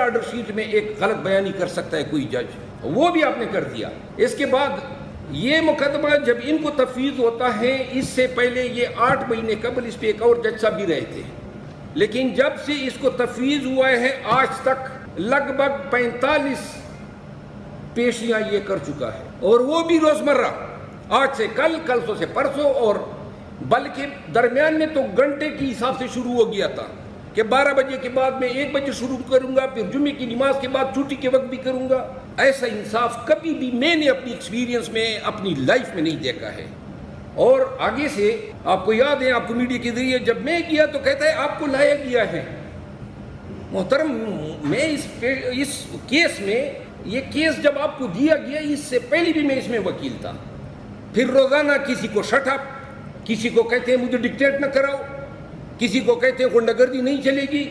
Order sheet میں ایک غلط بیانی کر سکتا ہے کوئی جج، وہ بھی آپ نے کر دیا۔ اس کے بعد یہ مقدمہ جب ان کو تفویض ہوتا ہے، اس سے پہلے یہ 8 مہینے قبل اس پہ ایک اور جج صاحب بھی رہے تھے، لیکن جب سے اس کو تفویض ہوا ہے آج تک لگ بھگ 45 پیشیاں یہ کر چکا ہے، اور وہ بھی روزمرہ، آج سے کل، کل سے پرسوں، اور بلکہ درمیان میں تو گھنٹے کی حساب سے شروع ہو گیا تھا کہ 12 بجے کے بعد میں 1 بجے شروع کروں گا، پھر جمعے کی نماز کے بعد چھٹی کے وقت بھی کروں گا۔ ایسا انصاف کبھی بھی میں نے اپنی ایکسپیرینس میں، اپنی لائف میں نہیں دیکھا ہے۔ اور آگے سے آپ کو یاد ہے، آپ کو میڈیا کے ذریعے جب میں گیا تو کہتا ہے آپ کو لایا گیا ہے۔ محترم، میں اس کیس میں، یہ کیس جب آپ کو دیا گیا، اس سے پہلے بھی میں اس میں وکیل تھا، پھر روزانہ کسی کو شٹ اپ، کسی کو کہتے ہیں مجھے ڈکٹیٹ نہ کراؤ، کسی کو کہتے ہیں غنڈہ گردی نہیں چلے گی،